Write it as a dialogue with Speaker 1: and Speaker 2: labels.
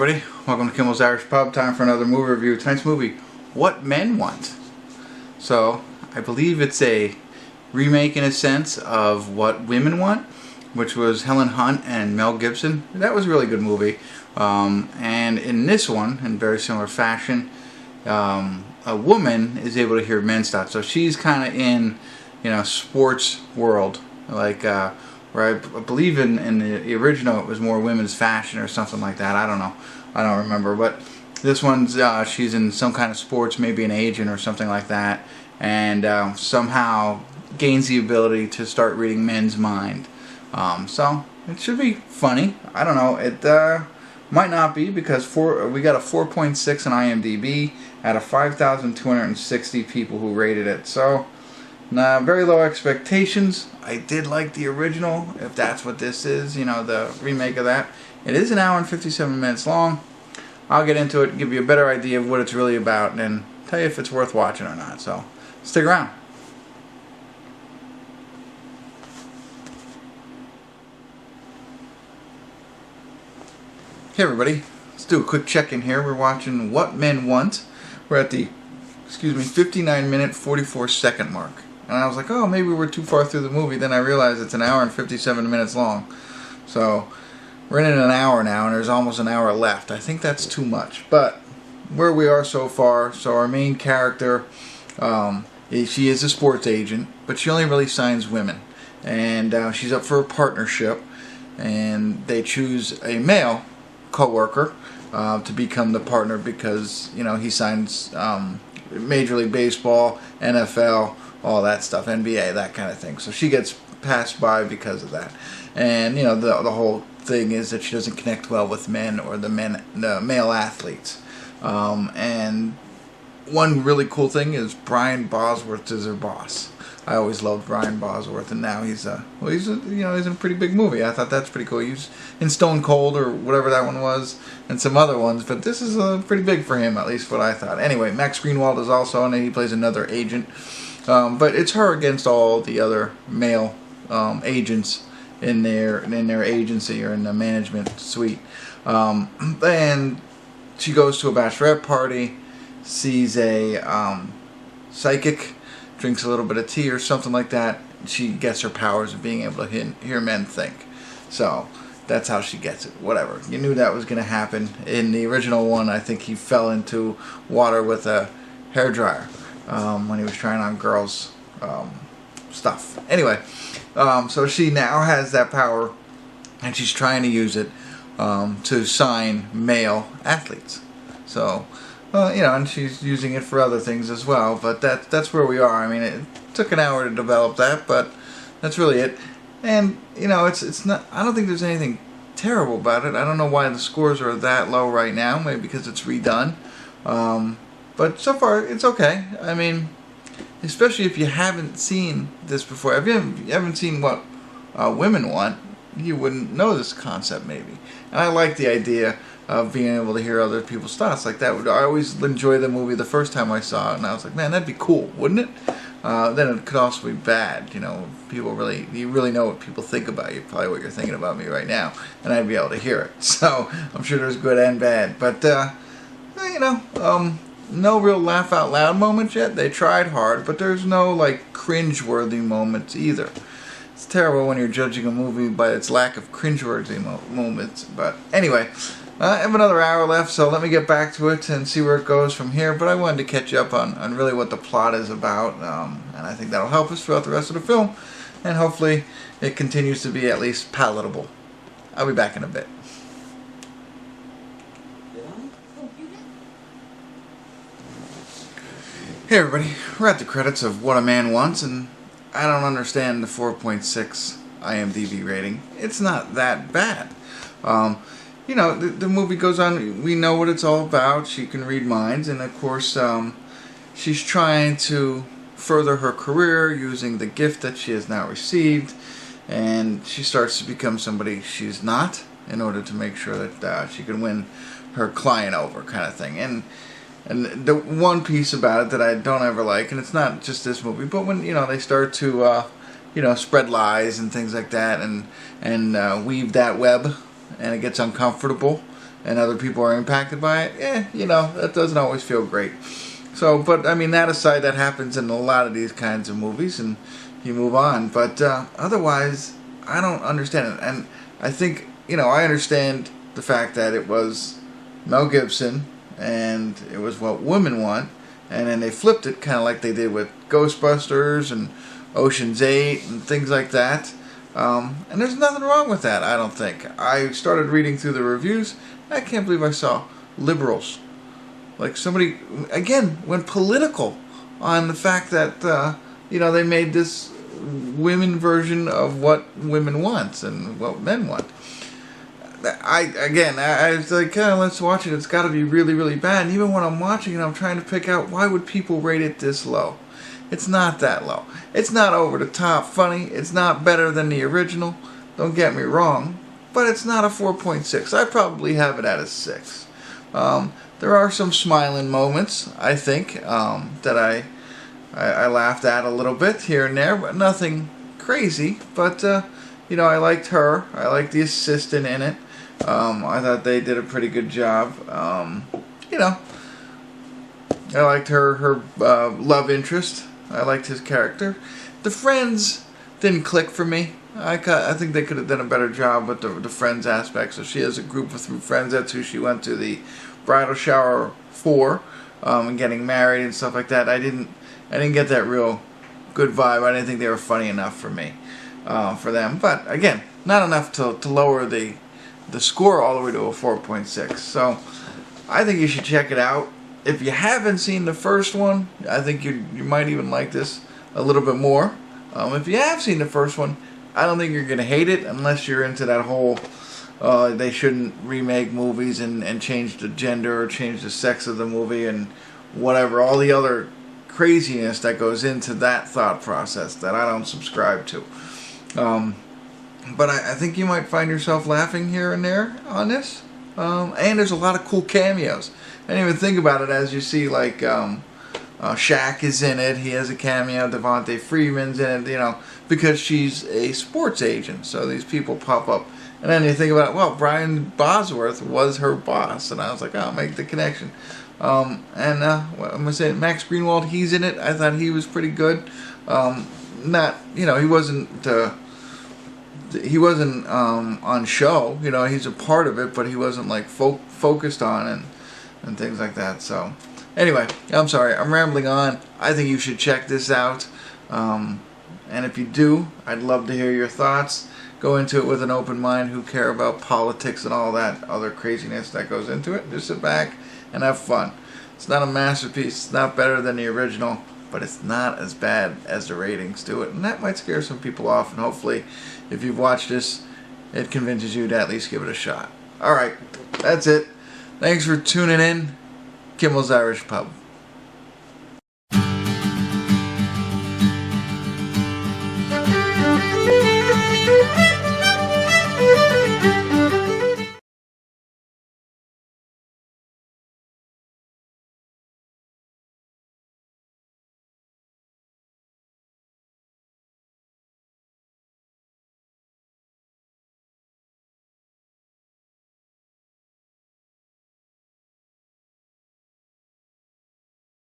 Speaker 1: everybody, welcome to Kimmel's Irish Pub. Time for another movie review. Tonight's movie, What Men Want. So, I believe it's a remake in a sense of What Women Want, which was Helen Hunt and Mel Gibson. That was a really good movie. And in this one, in very similar fashion, a woman is able to hear men's thoughts. So she's kind of in, sports world, like where I believe in the original it was more women's fashion or something like that. I don't know. I don't remember. But this one's she's in some kind of sports, maybe an agent or something like that, and somehow gains the ability to start reading men's mind. So it should be funny. I don't know. It might not be because we got a 4.6 on IMDb out of 5,260 people who rated it. So very low expectations. I did like the original, if that's what this is, the remake of that. It is an hour and 57 minutes long. I'll get into it, give you a better idea of what it's really about, and then tell you if it's worth watching or not. So, stick around. Hey everybody, let's do a quick check-in here. We're watching What Men Want. We're at the, 59-minute, 44-second mark. And I was like, oh, maybe we're too far through the movie. Then I realized it's an hour and 57 minutes long. So, we're in an hour now, and there's almost an hour left. I think that's too much. But, where we are so far, so our main character, she is a sports agent, but she only really signs women. And she's up for a partnership, and they choose a male co-worker to become the partner because, he signs Major League Baseball, NFL, all that stuff, NBA, that kind of thing. So she gets passed by because of that. And, the whole thing is that she doesn't connect well with men or the male athletes. And one really cool thing is Brian Bosworth is her boss. I always loved Brian Bosworth, and now he's he's in a pretty big movie. I thought that's pretty cool. He was in Stone Cold or whatever that one was, and some other ones, but this is pretty big for him, at least what I thought. Anyway, Max Greenwald is also in it. He plays another agent. But it's her against all the other male agents in their agency or in the management suite. And she goes to a bachelorette party, sees a psychic, drinks a little bit of tea or something like that. She gets her powers of being able to hear men think. So that's how she gets it. Whatever. You knew that was going to happen. In the original one, I think he fell into water with a hairdryer. When he was trying on girls' stuff. Anyway, so she now has that power, and she's trying to use it to sign male athletes. So, and she's using it for other things as well. But that's where we are. I mean, it took an hour to develop that, but that's really it. And it's not. I don't think there's anything terrible about it. I don't know why the scores are that low right now. Maybe because it's redone. But so far, it's okay. I mean, especially if you haven't seen this before. If you haven't seen What Women Want, you wouldn't know this concept, maybe. And I like the idea of being able to hear other people's thoughts like that. I always enjoyed the movie the first time I saw it, and I was like, man, that'd be cool, wouldn't it? Then it could also be bad. You really know what people think about you, probably what you're thinking about me right now, and I'd be able to hear it. So I'm sure there's good and bad. But, no real laugh out loud moments yet. They tried hard, but there's no cringe-worthy moments either. It's terrible when you're judging a movie by its lack of cringe-worthy moments. But anyway, I have another hour left, so let me get back to it and see where it goes from here. But I wanted to catch you up on really what the plot is about, and I think that'll help us throughout the rest of the film, and hopefully it continues to be at least palatable. I'll be back in a bit. Hey everybody, we're at the credits of What a Man Wants, and I don't understand the 4.6 IMDb rating. It's not that bad. The movie goes on, we know what it's all about, she can read minds, and of course she's trying to further her career using the gift that she has now received, and she starts to become somebody she's not in order to make sure that she can win her client over, kind of thing. And the one piece about it that I don't ever like, and it's not just this movie, but when they start to spread lies and things like that, and weave that web, and it gets uncomfortable, and other people are impacted by it, you know, that doesn't always feel great. So, but I mean, that aside, that happens in a lot of these kinds of movies, and you move on. But otherwise, I don't understand it. And I think, you know, I understand the fact that it was Mel Gibson, and it was what women want, and then they flipped it kind of like they did with Ghostbusters and Ocean's 8 and things like that. And there's nothing wrong with that, I don't think. I started reading through the reviews. I can't believe I saw liberals. Like somebody, again, went political on the fact that, you know, they made this women version of what women want and what men want. I was like, let's watch it. It's got to be really, really bad. And even when I'm watching it, I'm trying to pick out, why would people rate it this low? It's not that low. It's not over the top funny. It's not better than the original. Don't get me wrong. But it's not a 4.6. I probably have it at a 6. There are some smiling moments, I think, that I laughed at a little bit here and there, but nothing crazy. But, you know, I liked her. I liked the assistant in it. I thought they did a pretty good job. You know, I liked her love interest. I liked his character. The friends didn't click for me. I think they could have done a better job with the friends aspect. So she has a group of 3 friends. That's who she went to the bridal shower for, and getting married and stuff like that. I didn't get that real good vibe. I didn't think they were funny enough for me, for them. But again, not enough to lower the score all the way to a 4.6. So I think you should check it out. If you haven't seen the first one, I think you might even like this a little bit more. If you have seen the first one, I don't think you're going to hate it unless you're into that whole they shouldn't remake movies and change the gender or change the sex of the movie and whatever, all the other craziness that goes into that thought process that I don't subscribe to. But I think you might find yourself laughing here and there on this. And there's a lot of cool cameos. I didn't even think about it as you see, like, Shaq is in it. He has a cameo. Devontae Freeman's in it, you know, because she's a sports agent. So these people pop up. And then you think about it, well, Brian Bosworth was her boss. And I was like, oh, make the connection. What am I saying? Max Greenwald, he's in it. I thought he was pretty good. Not, you know, he wasn't on show. You know, he's a part of it, but he wasn't like focused on and things like that. So anyway, I'm sorry, I'm rambling on. I think you should check this out. And if you do, I'd love to hear your thoughts. Go into it with an open mind. Who care about politics and all that other craziness that goes into it? Just sit back and have fun. It's not a masterpiece. It's not better than the original, but it's not as bad as the ratings do it. And that might scare some people off. And hopefully, if you've watched this, it convinces you to at least give it a shot. Alright, that's it. Thanks for tuning in. Kimmel's Irish Pub.